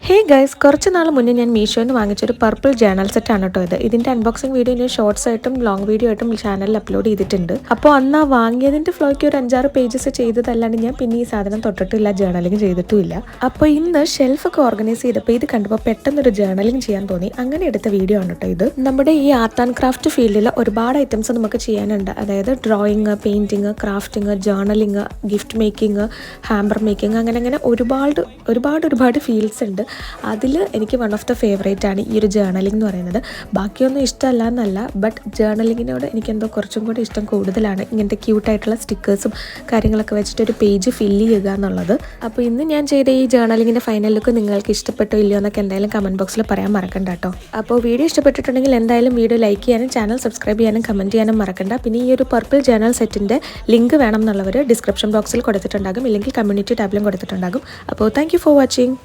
Hey guys, കുറച്ച് നാൾ മുന്നേ ഞാൻ മീഷോയിൽ നിന്ന് വാങ്ങിച്ചൊരു പർപ്പിൾ ജേണൽ സെറ്റ് ആണ് കേട്ടോ ഇത്. ഇതിൻ്റെ അൺബോക്സിംഗ് വീഡിയോ ഞാൻ ഷോർട്സ് ആയിട്ടും ലോങ് വീഡിയോ ആയിട്ടും ചാനലിൽ അപ്ലോഡ് ചെയ്തിട്ടുണ്ട്. അപ്പോൾ അന്ന് ആ വാങ്ങിയതിൻ്റെ ഫ്ലോയ്ക്ക് ഒരു 5-6 പേജസ് ചെയ്തതല്ലാണ്ട് ഞാൻ പിന്നെ ഈ സാധനം തൊട്ടിട്ടില്ല, ജേണലിങ് ചെയ്തിട്ടുമില്ല. അപ്പോൾ ഇന്ന് ഷെൽഫൊക്കെ ഓർഗനൈസ് ചെയ്തപ്പോൾ ഇത് കണ്ടപ്പോൾ പെട്ടെന്നൊരു ജേണലിങ് ചെയ്യാൻ തോന്നി. അങ്ങനെ എടുത്ത വീഡിയോ ആണ് കേട്ടോ ഇത്. നമ്മുടെ ഈ ആർട്ട് ആൻഡ് ക്രാഫ്റ്റ് ഫീൽഡിൽ ഒരുപാട് ഐറ്റംസ് നമുക്ക് ചെയ്യാനുണ്ട്. അതായത് drawing, painting, crafting, journaling, gift making, hamper making, അങ്ങനെ ഒരുപാട് ഫീൽഡ്സ് ഉണ്ട്. അതിൽ എനിക്ക് വൺ ഓഫ് ദ ഫേവറേറ്റ് ആണ് ഈ ഒരു ജേർണലിംഗ് എന്ന് പറയുന്നത്. ബാക്കിയൊന്നും ഇഷ്ടമല്ല എന്നല്ല, ബട്ട് ജേർണലിങ്ങിനോട് എനിക്കെന്തോ കുറച്ചും കൂടി ഇഷ്ടം കൂടുതലാണ്. ഇങ്ങനത്തെ ക്യൂട്ടായിട്ടുള്ള സ്റ്റിക്കേഴ്സും കാര്യങ്ങളൊക്കെ വെച്ചിട്ട് ഒരു പേജ് ഫില്ല് ചെയ്യുക എന്നുള്ളത്. അപ്പോൾ ഇന്ന് ഞാൻ ചെയ്ത ഈ ജേർണലിങ്ങിൻ്റെ ഫൈനൽ ലുക്ക് നിങ്ങൾക്ക് ഇഷ്ടപ്പെട്ടോ ഇല്ലയോ എന്നൊക്കെ എന്തായാലും കമൻറ്റ് ബോക്സിൽ പറയാൻ മറക്കണ്ട കേട്ടോ. അപ്പോൾ വീഡിയോ ഇഷ്ടപ്പെട്ടിട്ടുണ്ടെങ്കിൽ എന്തായാലും വീഡിയോ ലൈക്ക് ചെയ്യാനും ചാനൽ സബ്സ്ക്രൈബ് ചെയ്യാനും കമൻറ്റ് ചെയ്യാനും മറക്കണ്ട. പിന്നെ ഈ ഒരു പർപ്പിൾ ജേർണൽ സെറ്റിൻ്റെ ലിങ്ക് വേണം എന്നുള്ളവർ ഡിസ്ക്രിപ്ഷൻ ബോക്സിൽ കൊടുത്തിട്ടുണ്ടാകും, ഇല്ലെങ്കിൽ കമ്മ്യൂണിറ്റി ടാബിലും കൊടുത്തിട്ടുണ്ടാകും. അപ്പോൾ താങ്ക് യു ഫോർ വാച്ചിങ്.